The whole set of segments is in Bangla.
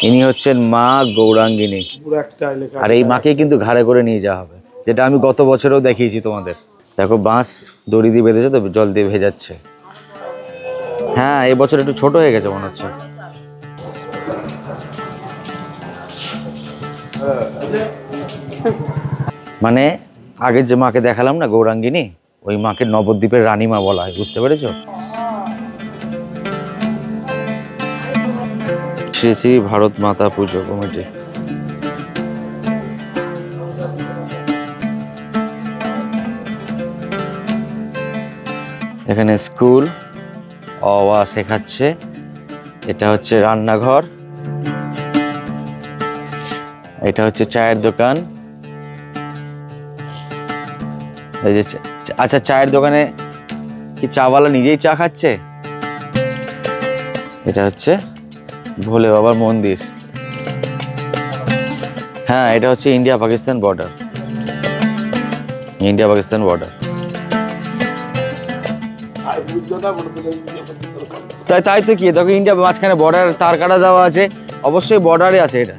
ইনি হচ্ছেন মা গৌরাঙ্গিনী, আর এই মাকে কিন্তু ঘাড়ে করে নিয়ে যাওয়া হবে, যেটা আমি গত বছরেও দেখিয়েছি তোমাদের। দেখো বাঁশ দড়ি দিয়ে বেঁধেছে তো, জল দিয়ে ভেজাচ্ছে। হ্যাঁ, এবছর একটু ছোট হয়ে গেছে মনে হচ্ছে। মানে আগের যে মাকে দেখালাম না গৌরাঙ্গিনী, ওই মাকে নবদ্বীপের রানীমা বলা হয়, বুঝতে পেরেছো? শ্রী শ্রী ভারত মাতা পুজো কমিটি। এখানে স্কুল, অ আ শেখাচ্ছে। এটা হচ্ছে রান্নাঘর, এটা হচ্ছে চায়ের দোকান। এই যে আচ্ছা, চায়ের দোকানে কি চাওয়ালা নিজেই চা খাচ্ছে? এটা হচ্ছে ভোলে বাবার মন্দির। হ্যাঁ, এটা হচ্ছে India Pakistan border, India Pakistan border. তাই তো কি, দেখো ইন্ডিয়া মাঝখানে বর্ডার তার কাটা দেওয়া আছে, অবশ্যই বর্ডারে আছে এটা।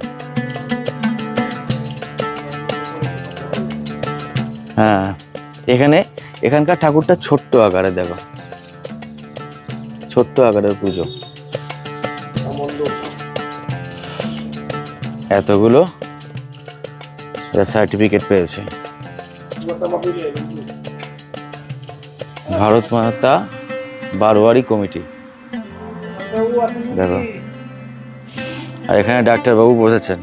হ্যাঁ, এখানকার ঠাকুরটা ছোট্ট আকারে, দেখো ছোট্ট আকারের পুজো। এতগুলো সার্টিফিকেট পেয়েছে। ভারত মাতা বারোয়ারি কমিটি, দেখো। আর এখানে ডাক্তারবাবু বসেছেন।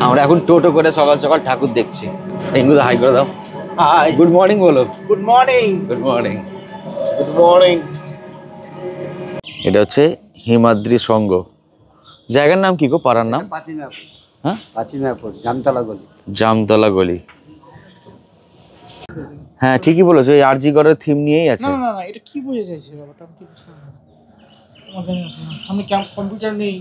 আমরা এখন টোটো করে সকাল সকাল ঠাকুর দেখছি। রিঙ্কুদা হাই করে দাও। হাই, গুড মর্নিং বলো। Good morning. Good morning. Good morning. এটা হচ্ছে হিমাদ্রি সংঘ। জায়গার নাম কি গো, পাড়ার নাম? হ্যাঁ, পাচিমাপুর, জামতলা গলি। জামতলা গলি। হ্যাঁ ঠিকই বলেছো, এই আরজি গড়ের থিম নিয়েই আছে। না না না, এটা কি বোঝা যাচ্ছে ব্যাপারটা আমি ঠিক বুঝতে পারলাম না। আমি কম্পিউটার নেই।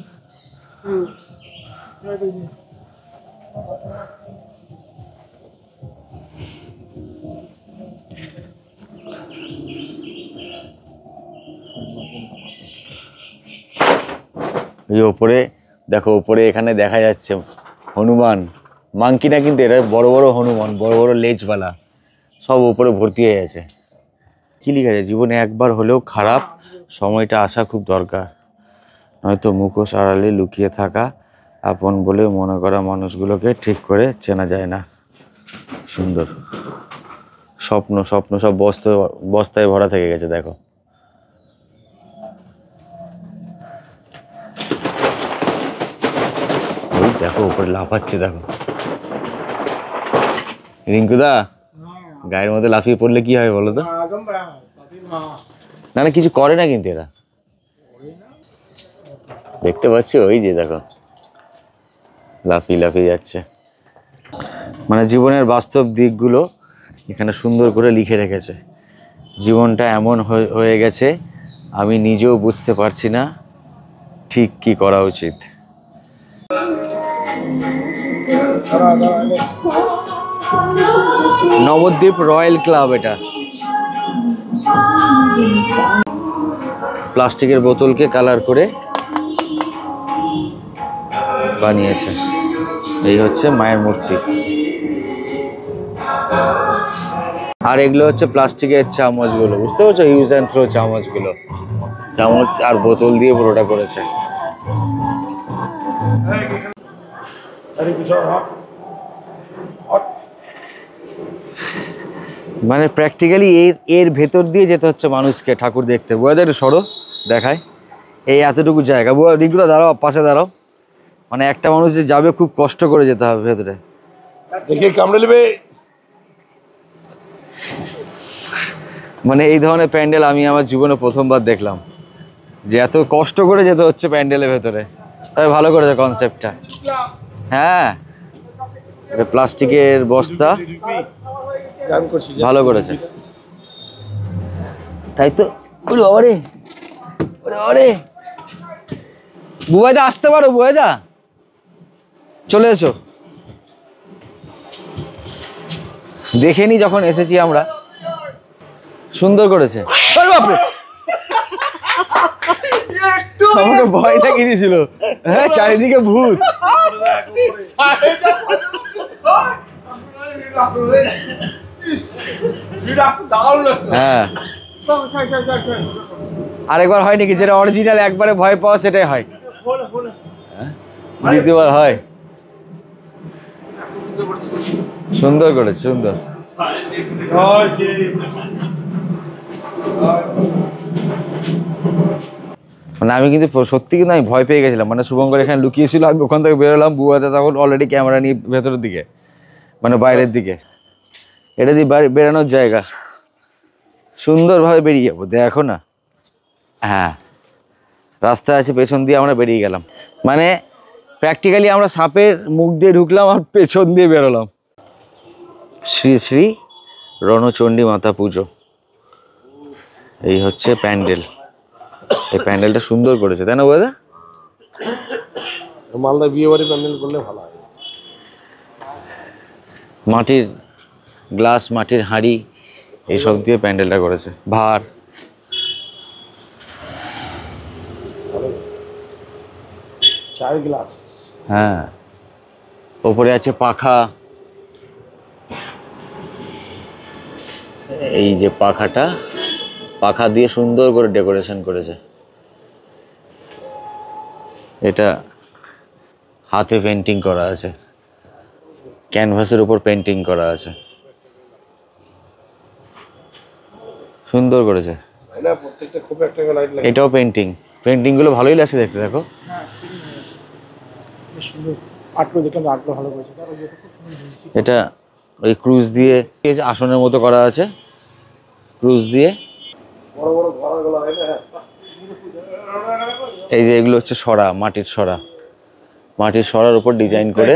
এই ওপরে দেখো, ওপরে এখানে দেখা যাচ্ছে হনুমান, মাংকি না কিন্তু এটা বড় বড় হনুমান, বড় বড় লেজওয়ালা, সব উপরে ভর্তি হয়ে আছে। কি লিখা আছে? জীবনে একবার হলেও খারাপ সময়টা আসা খুব দরকার, নয়তো মুখোশ আড়ালে লুকিয়ে থাকা আপন বলে মনে করা মানুষগুলোকে ঠিক করে চেনা যায় না। সুন্দর স্বপ্ন, স্বপ্ন সব বস্তায় ভরা থেকে গেছে। দেখো ওই দেখো উপরে লাফাচ্ছে, দেখো। রিঙ্কুদা, গায়ের মধ্যে লাফিয়ে পড়লে কি হয় বলো তো? না না, কিছু করে না কিন্তু এরা, দেখতে পাচ্ছি ওই যে দেখো লাফিয়ে লাফিয়ে যাচ্ছে। মানে জীবনের বাস্তব দিকগুলো এখানে সুন্দর করে লিখে রেখেছে। জীবনটা এমন হয়ে গেছে, আমি নিজেও বুঝতে পারছি না ঠিক কি করা উচিত। নবদ্বীপ রয়্যাল ক্লাব, এটা প্লাস্টিকের বোতলকে কালার করে বানিয়েছে। এই হচ্ছে মায়ের মূর্তি। আর এগুলো হচ্ছে প্লাস্টিকের চামচগুলো, বুঝতে পারছো? ইউজ অ্যান্ড থ্রো চামচগুলো, চামচ আর বোতল দিয়ে পুরোটা করেছে। মানে প্র্যাকটিক্যালি এর ভেতর দিয়ে যেতে হচ্ছে মানুষকে ঠাকুর দেখতে। বুঝতে সরো দেখায়, এই এতটুকু জায়গা। রিঙ্কুদা দাঁড়াও, পাশে দাঁড়াও। মানে একটা মানুষ যে যাবে খুব কষ্ট করে যেতে হবে ভেতরে, দেখে কামড়ে নেবে। মানে এই ধরনের প্যান্ডেল আমি আমার জীবনে প্রথমবার দেখলাম, যে এত কষ্ট করে যেতে হচ্ছে প্যান্ডেলের ভেতরে। তবে ভালো করেছে কনসেপ্টটা। হ্যাঁ, এটা প্লাস্টিকের বস্তা, ভালো করেছে। তাই তো। ওরে বাবারে, ওরে বাবারে। বুবাইদা আসতে পারো, বুবাইদা চলে এসো। দেখেনি যখন এসেছি আমরা, সুন্দর করেছে। আরে বাপরে, একটু আমাকে ভয় দেখিয়ে দিয়েছিল। হ্যাঁ, চারিদিকে ভূত। হ্যাঁ, আরেকবার হয় নাকি যেটা অরিজিনাল একবারে ভয় পাওয়া সেটাই হয়? দ্বিতীয়বার হয়? সুন্দর করেছে, সুন্দর। মানে আমি কিন্তু সত্যি কিন্তু আমি ভয় পেয়ে গেছিলাম। মানে শুভঙ্কর এখানে লুকিয়েছিল, আমি ওখান থেকে বেরোলাম, বুয়াতে তখন অলরেডি ক্যামেরা নিয়ে ভেতরের দিকে, মানে বাইরের দিকে। এটা দিয়ে বেরানোর জায়গা, সুন্দরভাবে বেরিয়ে যাবো, দেখো না। হ্যাঁ, রাস্তা আছে, পেছন দিয়ে আমরা বেরিয়ে গেলাম। মানে প্র্যাকটিক্যালি আমরা সাপের মুখ দিয়ে ঢুকলাম আর পেছন দিয়ে বেরোলাম। শ্রী শ্রী রণচণ্ডী মাতা পুজো, এই হচ্ছে প্যান্ডেল। এই প্যান্ডেলটা সুন্দর করেছে, তাই না দাদা? মালদা বিয়ে বাড়ি প্যান্ডেল করলে ভালো হয়। মাটির গ্লাস, মাটির হাঁড়ি, এইসব দিয়ে প্যান্ডেলটা করেছে। ভার, চার গ্লাস। হ্যাঁ, ওপরে আছে পাখা। এই যে পাখাটা, পাখা দিয়ে সুন্দর করে ডেকোরেশন করেছে। এটা হাতে পেন্টিং করা আছে, ক্যানভাসের উপর পেন্টিং করা আছে, সুন্দর করেছে। প্রত্যেকটা খুব একটা লাইট লাগে। এটাও পেন্টিং, পেন্টিংগুলো ভালোই লাগছে দেখতে, দেখো। হ্যাঁ, বেশ সুন্দর। আর্টগুলো দেখলাম, আর্টগুলো ভালো করেছে। এটা ওই ক্রুজ দিয়ে আসনের মতো করা আছে, ক্রুজ দিয়ে। বড় বড় ঘোড়াগুলো হয় না? এই যে এগুলো হচ্ছে সরা, মাটির সরা, মাটির সরার উপর ডিজাইন করে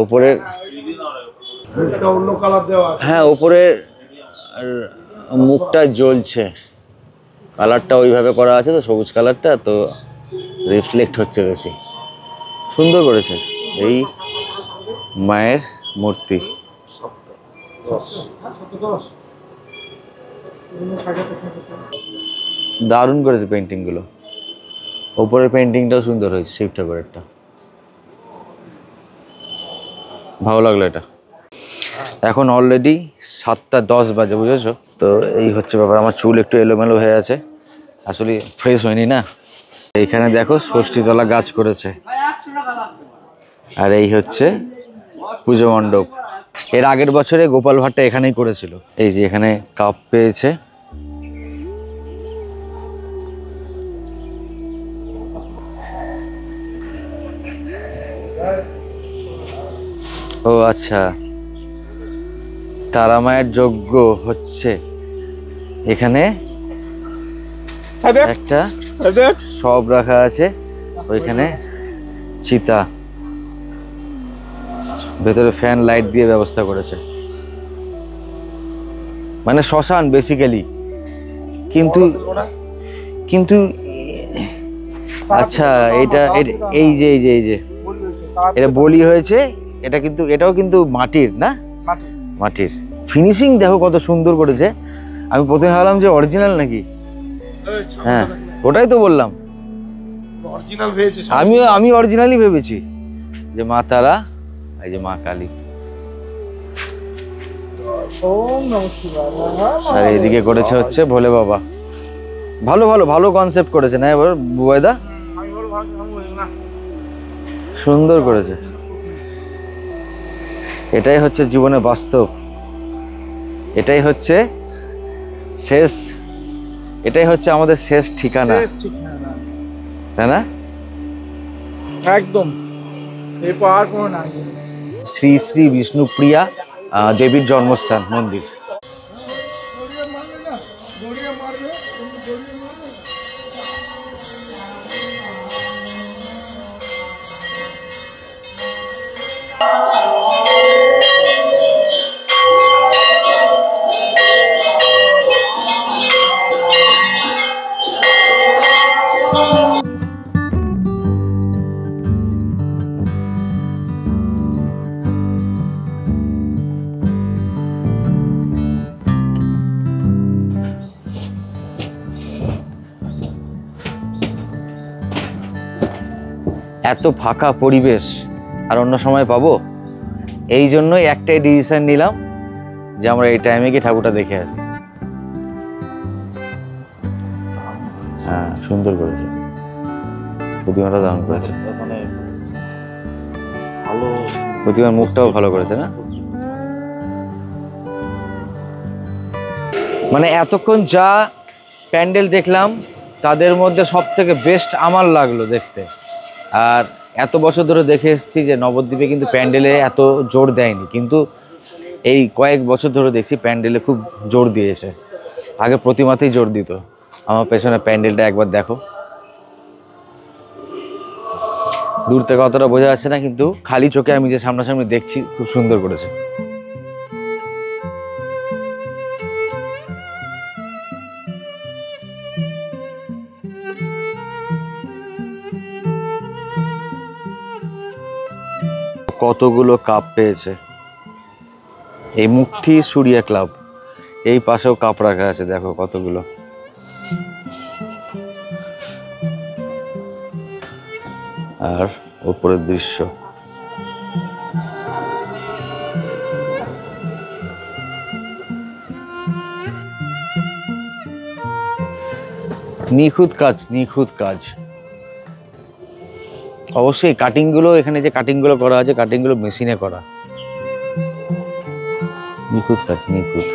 ওপরে। অন্য কালার দেওয়া আছে। হ্যাঁ, ওপরে মুখটা জ্বলছে, কালারটা ওইভাবে করা আছে তো, সবুজ কালারটা তো রিফ্লেক্ট হচ্ছে বেশি। সুন্দর করেছে। এই মায়ের মূর্তি, দারুণ করেছে পেন্টিংগুলো। ওপরের পেন্টিংটাও সুন্দর হয়েছে, শিব ঠাকুরেরটা ভালো লাগলো। এটা এখন অলরেডি 7:10 বাজে, বুঝেছো তো? এই হচ্ছে ব্যাপার। আমার চুল একটু এলোমেলো হয়ে আছে, আসলে ফ্রেশ হয়নি না। এইখানে দেখো ষষ্ঠীতলা গাছ করেছে, আর এই হচ্ছে পুজো মণ্ডপ। এর আগের বছরে গোপাল ভাট্টা এখানেই করেছিল। এই যে এখানে কাপ পেয়েছে। ও আচ্ছা, তারা মায়ের যজ্ঞ হচ্ছে এখানে। একটা সব রাখা আছে ওইখানে, চিতা, ভেতরে ফ্যান লাইট দিয়ে ব্যবস্থা করেছে, মানে শ্মশান বেসিক্যালি। কিন্তু কিন্তু আচ্ছা, এটা এই যে এই যে এই যে এটা বলি হয়েছে, এটা কিন্তু এটাও কিন্তু মাটির না, মাটির। ফিনিশিং দেখো কত সুন্দর করেছে। আমি প্রথমে ভাবলাম যে অরিজিনাল নাকি। হ্যাঁ, ওটাই তো বললাম, আমি অরিজিনালি ভেবেছি যে মা তারা, এই যে মা কালী। আর এইদিকে করেছে হচ্ছে ভোলে বাবা। ভালো ভালো ভালো কনসেপ্ট করেছে না এবার বুবাইদা, সুন্দর করেছে। এটাই হচ্ছে জীবনে বাস্তব, এটাই হচ্ছে শেষ, এটাই হচ্ছে আমাদের শেষ ঠিকানা, তাই না? একদম। এরপর আর কোনো নাই। শ্রী শ্রী বিষ্ণুপ্রিয়া দেবীর জন্মস্থান মন্দির। এত ফাঁকা পরিবেশ আর অন্য সময় পাবো? এই জন্যই একটাই ডিসিশন নিলাম যে আমরা এই টাইমে গিয়ে ঠাকুরটা দেখে আসি। হ্যাঁ, সুন্দর করেছে, প্রতিমাটা দারুণ করেছে, মানে ভালো, প্রতিমার মুখটাও ভালো করেছে না? মানে এতক্ষণ যা প্যান্ডেল দেখলাম তাদের মধ্যে সব থেকে বেস্ট আমার লাগলো দেখতে। আর এত বছর ধরে দেখে এসেছি যে নবদ্বীপে কিন্তু প্যান্ডেলে এত জোর দেয়নি, কিন্তু এই কয়েক বছর ধরে দেখছি প্যান্ডেলে খুব জোর দিয়েছে। আগে প্রতিমাতেই জোর দিত। আমার পেছনে প্যান্ডেলটা একবার দেখো, দূর থেকে অতটা বোঝা যাচ্ছে না, কিন্তু খালি চোখে আমি যে সামনাসামনি দেখছি খুব সুন্দর করেছে। কতগুলো কাপ পেয়েছে এই মুক্তি সুরিয়া ক্লাব। এই পাশেও কাপ রাখা আছে, দেখো কতগুলো। আর উপরের দৃশ্য নিখুঁত কাজ, নিখুঁত কাজ। অবশ্যই কাটিংগুলো, এখানে যে কাটিংগুলো করা আছে কাটিংগুলো মেশিনে করা। নিখুঁত কাজ, নিখুঁত।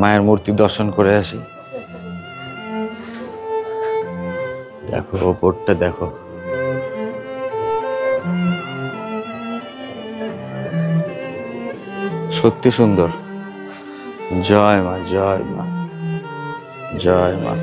মায়ের মূর্তি দর্শন করে আসি। দেখো ওপরটা দেখো, সত্যি সুন্দর। জয় মা, জয় মা, জয় মা।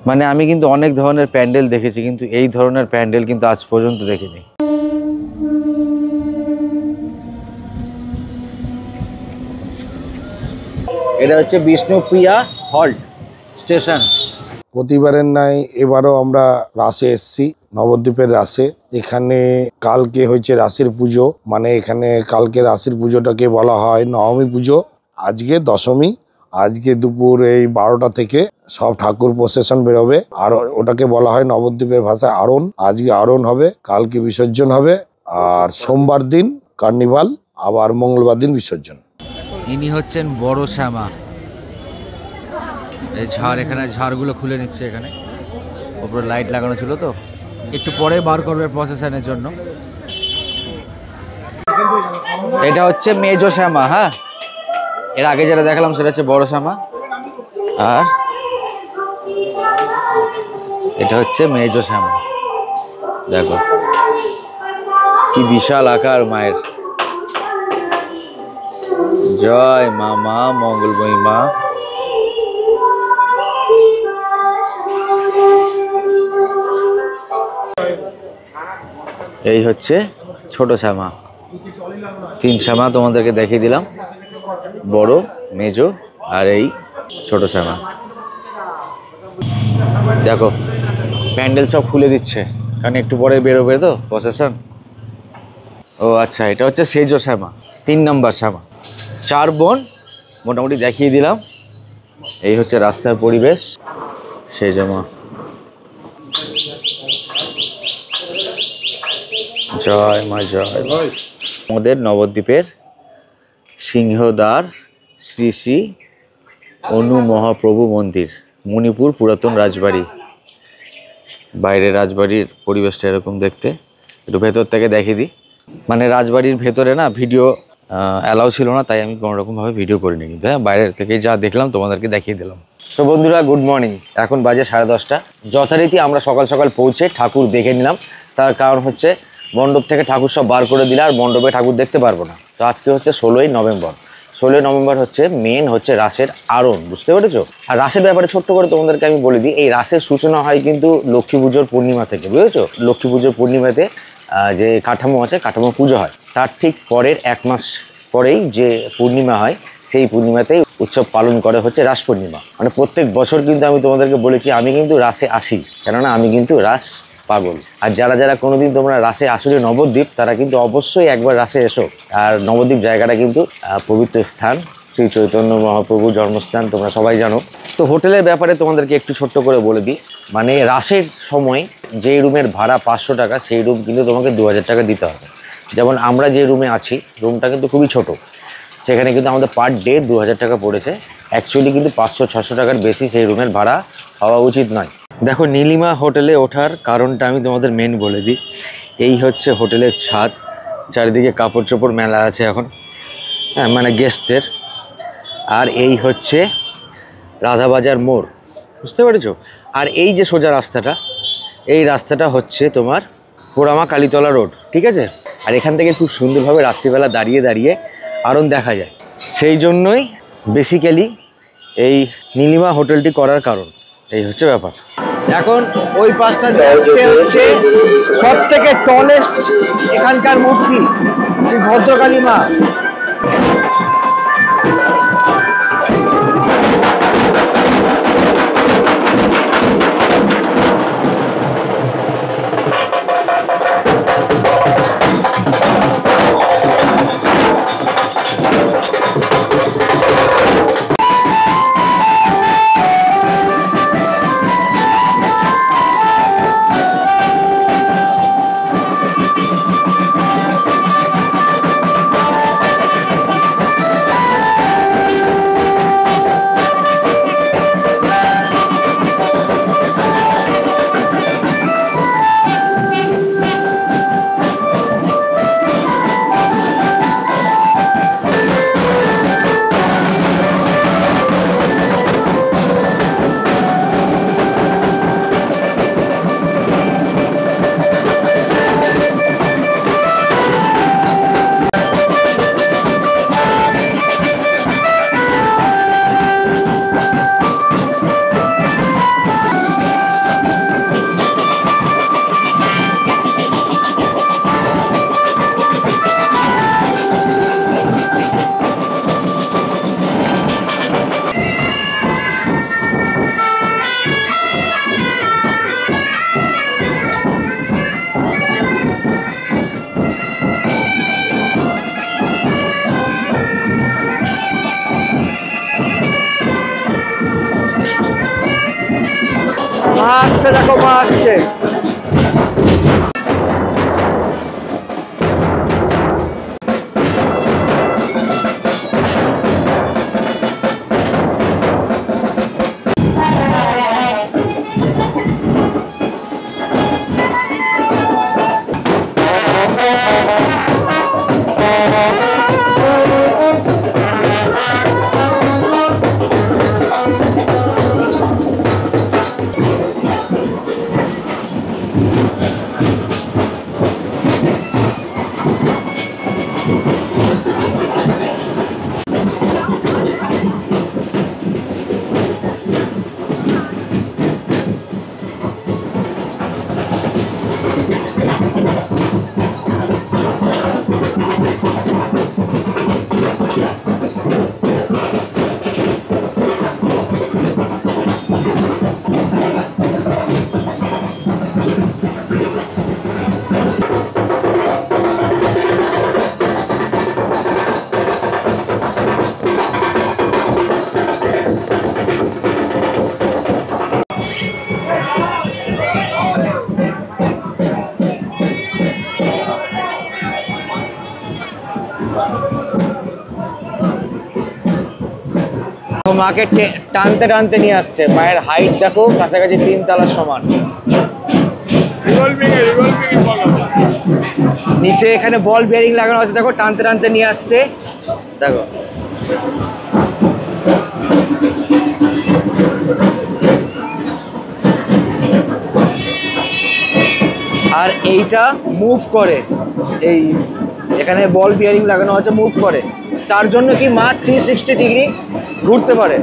মানে আমি কিন্তু অনেক ধরনের প্যান্ডেল দেখেছি, কিন্তু এই ধরনের প্যান্ডেল কিন্তু আজ পর্যন্ত দেখিনি। এটা হচ্ছে বিষ্ণুপ্রিয়া হল্ট স্টেশন। প্রতিবারের নাই এবারও আমরা রাসে এসছি, নবদ্বীপের রাসে। এখানে কালকে হচ্ছে রাসের পুজো, মানে এখানে কালকে রাসের পুজোটাকে বলা হয় নবমী পুজো, আজকে দশমী। আজকে দুপুর এই 12টা থেকে সব ঠাকুর প্রসেশন বেরোবে, আর ওটাকে বলা হয় নবদ্বীপের ভাষায় আরোহণ। আজকে আরোহণ হবে, কালকে বিসর্জন হবে, আর সোমবার দিন কার্নিভাল, আবার মঙ্গলবার দিন বিসর্জন। ইনি হচ্ছেন বড় শ্যামা। এই ঝাড়, এখানে ঝাড়গুলো খুলে নিচ্ছে। এখানে উপরে লাইট লাগানো ছিল, তো একটু পরে বার করবে প্রসেশনের জন্য। এটা হচ্ছে মেজো শ্যামা। হ্যাঁ, এর আগে যেটা দেখালাম সেটা হচ্ছে বড় শ্যামা, আর এটা হচ্ছে মেজো শ্যামা। দেখো কি বিশাল আকার মায়ের। জয় মা, মা মঙ্গলময়ী মা। এই হচ্ছে ছোট শ্যামা। 3 শ্যামা তোমাদেরকে দেখিয়ে দিলাম, বড়, মেজো আর এই ছোট শ্যামা। দেখো প্যান্ডেল সব খুলে দিচ্ছে, কারণ একটু পরে বেরোবে তো প্রসেশন। ও আচ্ছা, এটা হচ্ছে সেজো শ্যামা, 3 নম্বর শ্যামা। 4 বোন মোটামুটি দেখিয়ে দিলাম। এই হচ্ছে রাস্তার পরিবেশ। সেজো মা, জয় মা, জয় মা। আমাদের নবদ্বীপের সিংহদ্বার শ্রী শ্রী অনু মহাপ্রভু মন্দির, মণিপুর পুরাতন রাজবাড়ি। বাইরে রাজবাড়ির পরিবেশটা এরকম দেখতে। একটু ভেতর থেকে দেখিয়ে দিই। মানে রাজবাড়ির ভেতরে না ভিডিও অ্যালাউ ছিল না, তাই আমি কোনোরকমভাবে ভিডিও করিনি, কিন্তু হ্যাঁ বাইরের থেকে যা দেখলাম তোমাদেরকে দেখিয়ে দিলাম। সো বন্ধুরা, গুড মর্নিং। এখন বাজে 10:30। যথারীতি আমরা সকাল সকাল পৌঁছে ঠাকুর দেখে নিলাম। তার কারণ হচ্ছে মণ্ডপ থেকে ঠাকুর সব বার করে দিলে আর মণ্ডপে ঠাকুর দেখতে পারবো না। তো আজকে হচ্ছে 16ই নভেম্বর। 16 নভেম্বর হচ্ছে মেন হচ্ছে রাসের আরোহণ, বুঝতে পেরেছো? আর রাসের ব্যাপারে ছোট্ট করে তোমাদেরকে আমি বলে দিই, এই রাসের সূচনা হয় কিন্তু লক্ষ্মী পুজোর পূর্ণিমা থেকে, বুঝেছো? লক্ষ্মী পুজোর পূর্ণিমাতে যে কাঠামো আছে, কাঠামো পুজো হয়, তার ঠিক পরের 1 মাস পরেই যে পূর্ণিমা হয়, সেই পূর্ণিমাতেই উৎসব পালন করে হচ্ছে রাস পূর্ণিমা। মানে প্রত্যেক বছর কিন্তু আমি তোমাদেরকে বলেছি আমি কিন্তু রাসে আসি, কেননা আমি কিন্তু রাস পাগল। আর যারা যারা কোনোদিন তোমরা রাসে আসলে নবদ্বীপ, তারা কিন্তু অবশ্যই একবার রাসে এসো। আর নবদ্বীপ জায়গাটা কিন্তু পবিত্র স্থান, শ্রী চৈতন্য মহাপ্রভুর জন্মস্থান, তোমরা সবাই জানো। তো হোটেলের ব্যাপারে তোমাদেরকে একটু ছোট্ট করে বলে দিই। মানে রাসের সময় যেই রুমের ভাড়া 500 টাকা, সেই রুম কিন্তু তোমাকে 2000 টাকা দিতে হবে। যেমন আমরা যে রুমে আছি, রুমটা কিন্তু খুবই ছোট, সেখানে কিন্তু আমাদের পার ডে 2000 টাকা পড়েছে। অ্যাকচুয়ালি কিন্তু 500-600 টাকার বেশি সেই রুমের ভাড়া হওয়া উচিত নয়। দেখো, নীলিমা হোটেলে ওঠার কারণটা আমি তোমাদের মেন বলে দিই। এই হচ্ছে হোটেলের ছাদ, চারিদিকে কাপড় চোপড় মেলা আছে এখন, হ্যাঁ, মানে গেস্টদের। আর এই হচ্ছে রাধাবাজার মোড়, বুঝতে পেরেছো? আর এই যে সোজা রাস্তাটা, এই রাস্তাটা হচ্ছে তোমার পোড়ামা কালীতলা রোড, ঠিক আছে? আর এখান থেকে খুব সুন্দরভাবে রাত্রিবেলা দাঁড়িয়ে দাঁড়িয়ে আরোহণ দেখা যায়। সেই জন্যই বেসিক্যালি এই নীলিমা হোটেলটি করার কারণ, এই হচ্ছে ব্যাপার। এখন ওই পাশটা হচ্ছে সব থেকে টলেস্ট এখানকার মূর্তি, শ্রী ভদ্রকালী মা। মা আসছে, দেখো মা আসছে। মাকে টানতে টানতে নিয়ে আসছে, মায়ের হাইট দেখো কাছাকাছি 3 তলার সমান। নিচে এখানে বল বিয়ারিং লাগানো আছে, দেখো টানতে টানতে নিয়ে আসছে, দেখো। আর এইটা মুভ করে, এই এখানে বল বিয়ারিং লাগানো আছে, মুভ করে। তার জন্য কি মা 360 ডিগ্রি ঘুরতে পারে।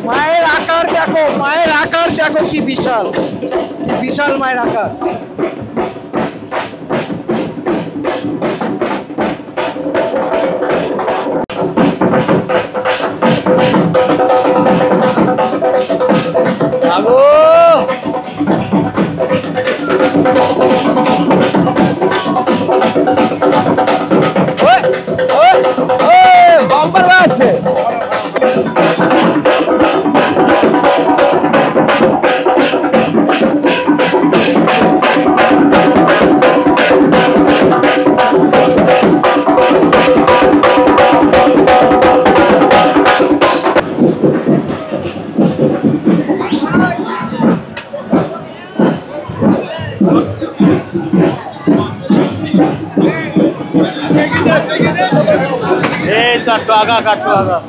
মায়ের আকার দেখো, মায়ের আকার দেখো, কি বিশাল, কি বিশাল মায়ের আকার। আগো বাম্পার আছে।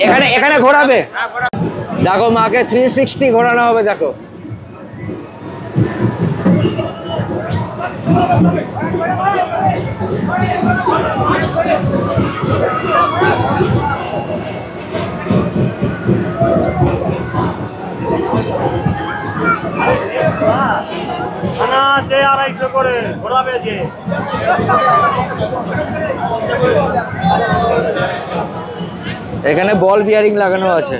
এখানে এখানে ঘোরাবে, দেখো মাকে 360 ঘোরানো হবে, দেখো। এখানে বল বিয়ারিং লাগানো আছে।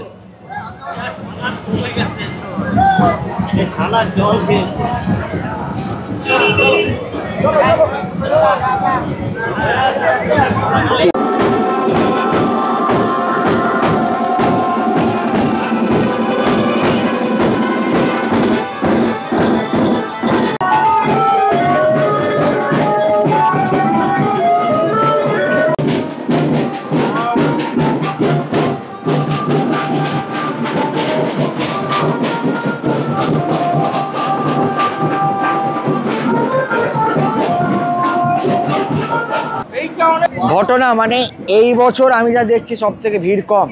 ঘটনা মানে এই বছর আমি যা দেখছি সব থেকে ভিড় কম,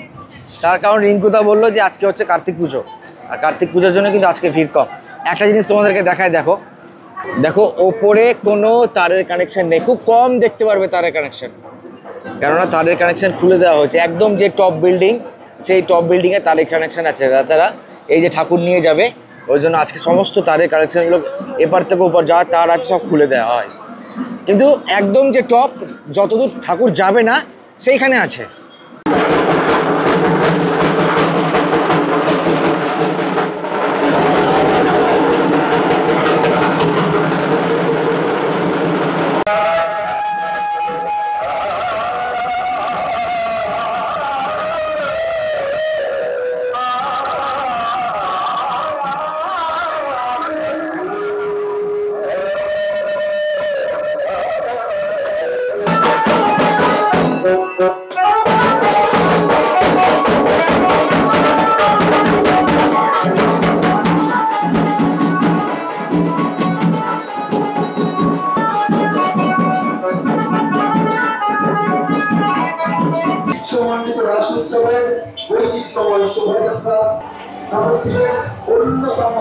তার কারণ রিঙ্কুদা বললো যে আজকে হচ্ছে কার্তিক পুজো, আর কার্তিক পুজোর জন্য কিন্তু আজকে ভিড় কম। একটা জিনিস তোমাদেরকে দেখায়, দেখো দেখো ওপরে কোনো তারের কানেকশন নেই, খুব কম দেখতে পারবে তারের কানেকশন, কেননা তারের কানেকশন খুলে দেওয়া হয়েছে। একদম যে টপ বিল্ডিং, সেই টপ বিল্ডিংয়ে তারের কানেকশন আছে, তাছাড়া এই যে ঠাকুর নিয়ে যাবে ওই জন্য আজকে সমস্ত তারের কানেকশনগুলো এপার থেকে ওপর যা তার আছে সব খুলে দেওয়া হয়, কিন্তু একদম যে টপ যতদূর ঠাকুর যাবে না সেইখানে আছে। সম্মানিত রাষ্ট্রোৎসবের বৈচিত্র্যময় শোভাযাত্রা অন্যতম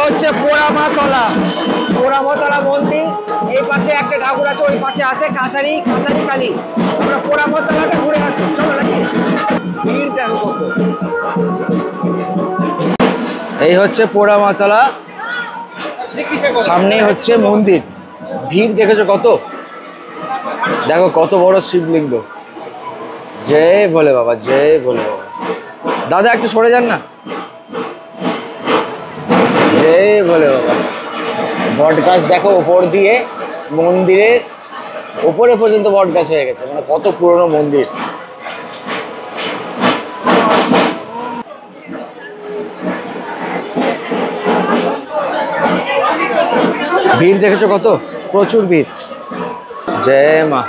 হচ্ছে পোড়ামাতলা, পোড়ামাতলা মন্দির। এই পাশে একটা ঠাকুর আছে, ওই পাশে আছে কাছারি কালী। আমরা পোড়ামাতলাটা ঘুরে আসি, চলো নাকি? ভিড় দেখো কত। এই হচ্ছে পোড়ামাতলা, সামনেই হচ্ছে মন্দির। ভিড় দেখেছো কত, দেখো কত বড় শিবলিঙ্গ। জয় বলে বাবা, জয় বলে বাবা। দাদা একটু সরে যান না। জয় বলে বাবা। বট গাছ দেখো ওপর দিয়ে, মন্দিরের ওপরে পর্যন্ত বট গাছ হয়ে গেছে, মানে কত পুরনো মন্দির। ভিড় দেখেছো কত, প্রচুর ভিড়। জয় মা।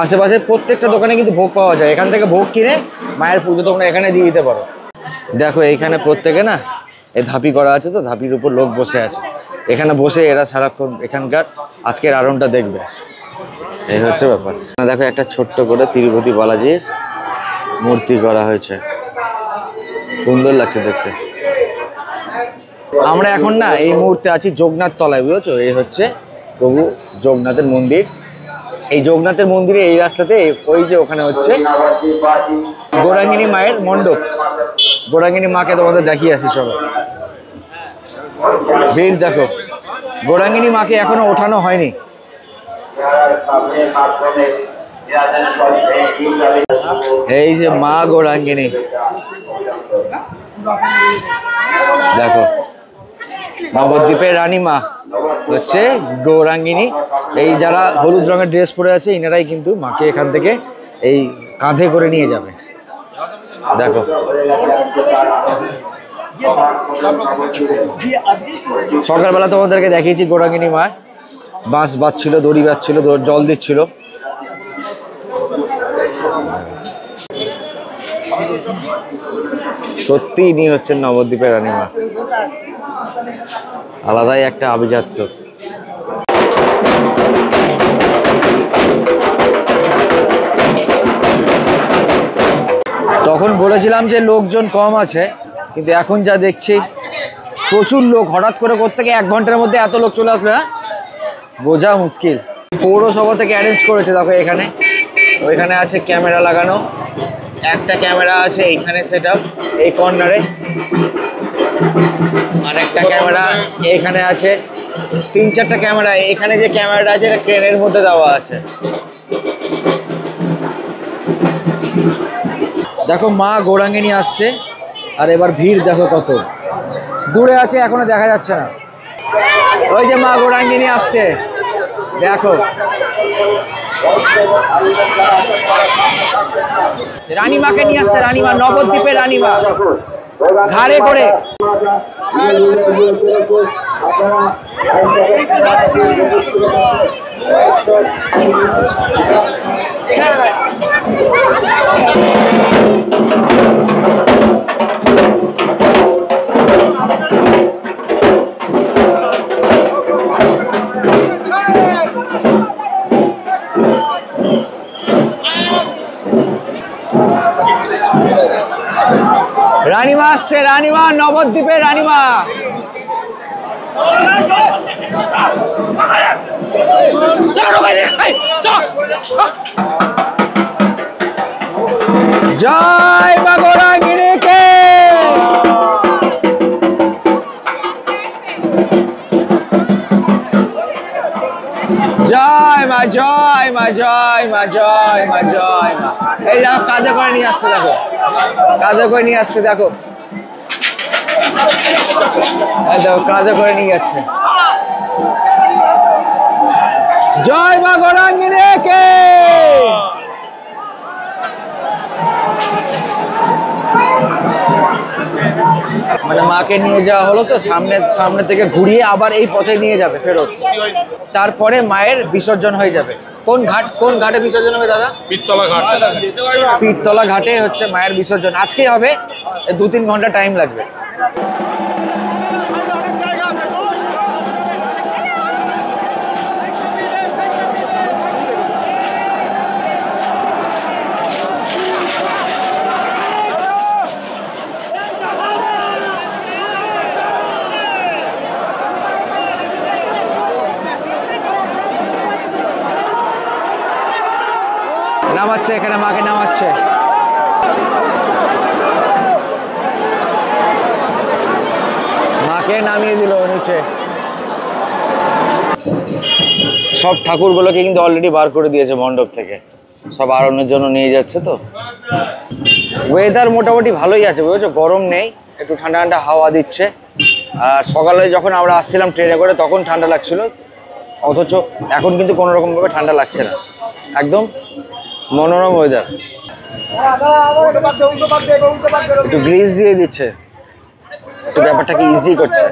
আশেপাশের প্রত্যেকটা দোকানে কিন্তু ভোগ পাওয়া যায়, এখান থেকে ভোগ কিনে মায়ের পুজো তোমরা এখানে দিয়ে দিতে পারো। দেখো এইখানে প্রত্যেকে না এই ধাপি করা আছে, তো ধাপির উপর লোক বসে আছে, এখানে বসে এরা সারাক্ষণ এখানকার আজকের আরমটা দেখবে। এই হচ্ছে ব্যাপার। দেখো একটা ছোট্ট করে তিরুপতি বালাজির মূর্তি করা হয়েছে, সুন্দর লাগছে দেখতে। আমরা এখন না এই মুহূর্তে আছি যোগনাথ তলায়, বুঝেছো? এই হচ্ছে প্রভু যোগনাথের মন্দির। এই যোগনাথের মন্দিরে এই রাস্তাতে ওই যে ওখানে হচ্ছে গৌরাঙ্গিনী মায়ের মণ্ডপ। গৌরাঙ্গিনী মাকে তোমাদের দেখিয়ে আসি, চলো। ভিড় দেখো, গৌরাঙ্গিনী মাকে এখনো ওঠানো হয়নি। এই যে মা গৌরাঙ্গিনী দেখো, নবদ্বীপের রানী মা হচ্ছে গৌরাঙ্গিনী। এই যারা হলুদ রঙের ড্রেস পরে আছে ইনারাই কিন্তু মাকে এখান থেকে এই কাঁধে করে নিয়ে যাবে। দেখো সকালবেলা তোমাদেরকে দেখিয়েছি গৌরাঙ্গিনী মা বাঁশ বাজছিল, দড়ি বাজছিল, জল দিচ্ছিল। সত্যি ইনি হচ্ছেন নবদ্বীপের রানী মা, আলাদাই একটা আভিজাত্য। তখন বলেছিলাম যে লোকজন কম আছে, কিন্তু এখন যা দেখছি প্রচুর লোক। হঠাৎ করে কোত্থেকে 1 ঘন্টার মধ্যে এত লোক চলে আসবে, হ্যাঁ বোঝা মুশকিল। পৌরসভা থেকে অ্যারেঞ্জ করেছে, দেখো এখানে ওইখানে আছে ক্যামেরা লাগানো, একটা ক্যামেরা আছে এইখানে সেট আপ এই কর্নারে, আর একটা ক্যামেরা এখানে আছে, 3-4টা ক্যামেরা। এখানে যে ক্যামেরাটা আছে এটা ক্রেনের মধ্যে দেওয়া আছে। দেখো মা গৌরাঙ্গিনী আসছে, আর এবার ভিড় দেখো কত দূরে আছে, এখনো দেখা যাচ্ছে না। ওই যে মা গৌরাঙ্গিনী আসছে, দেখো রানীমাকে নিয়ে আসছে, রানীমা, নবদ্বীপের রানীমা ঘাড়ে করে। রানীমা আসছে, রানীমা, নবদ্বীপের রানীমা। জয় মা গৌরাঙ্গিনীকে। জয় মা, জয় মা, জয় মা, জয় মা, জয় মা। এই দেখো কাঁধে করে নিয়ে আসছে, দেখো কাঁধে করে নিয়ে আসছে, দেখো দেখো কাঁধে করে নিয়ে যাচ্ছে। জয় মা গৌরাঙ্গিনীকে। মানে মাকে নিয়ে যাওয়া হলো, তো সামনে থেকে ঘুরিয়ে আবার এই পথে নিয়ে যাবে ফেরত, তারপরে মায়ের বিসর্জন হয়ে যাবে। কোন ঘাটে বিসর্জন হবে দাদা? পীরতলা ঘাট। পীরতলা ঘাটে হচ্ছে মায়ের বিসর্জন। আজকেই হবে, 2-3 ঘন্টা টাইম লাগবে। নামাচ্ছে, এখানে মাকে নামাচ্ছে। মাকে নামিয়ে দিল নিচে। সব ঠাকুরগুলোকে কিন্তু অলরেডি বার করে দিয়েছে মণ্ডপ থেকে, সব আরোহণের জন্য নিয়ে যাচ্ছে। তো ওয়েদার মোটামুটি ভালোই আছে বুঝেছো, গরম নেই, একটু ঠান্ডা ঠান্ডা হাওয়া দিচ্ছে। আর সকালে যখন আমরা আসছিলাম ট্রেনে করে তখন ঠান্ডা লাগছিল, অথচ এখন কিন্তু কোনো রকমভাবে ঠান্ডা লাগছে না, একদম মনোরম ওয়েদার। একটু গ্রিজ দিয়ে দিচ্ছে, একটু ব্যাপারটাকে ইজি করছে।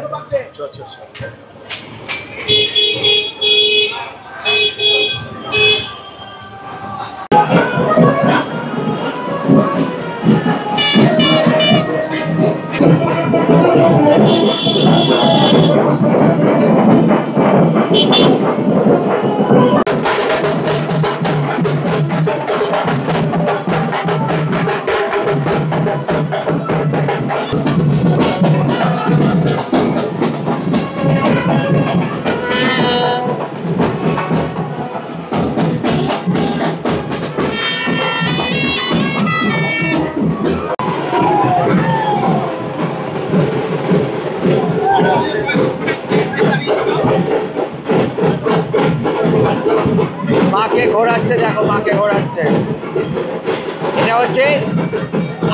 মাকে ঘোরাচ্ছে, দেখো মাকে ঘোরাচ্ছে। এটা হচ্ছে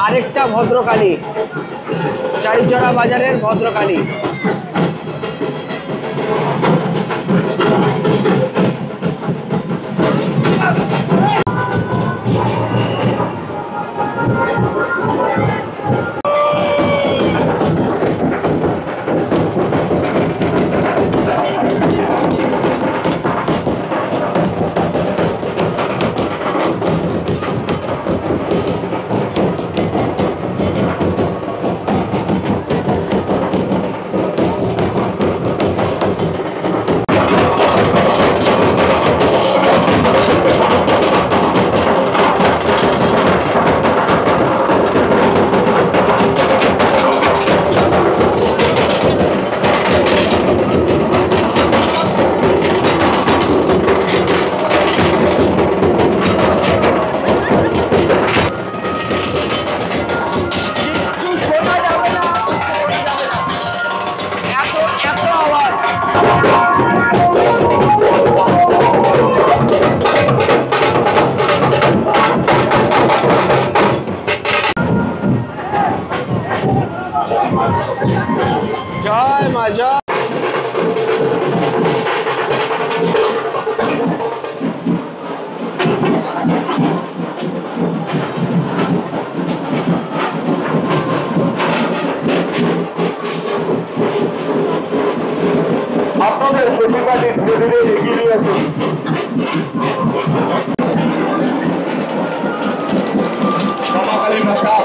আরেকটা ভদ্রকালী, চারিচড়া বাজারের ভদ্রকালী। জয় মা জয়। আপনাদের প্রতিবাদী ধীরে ধীরে এগিয়ে নিয়ে আসুন। রমাকালী মাতা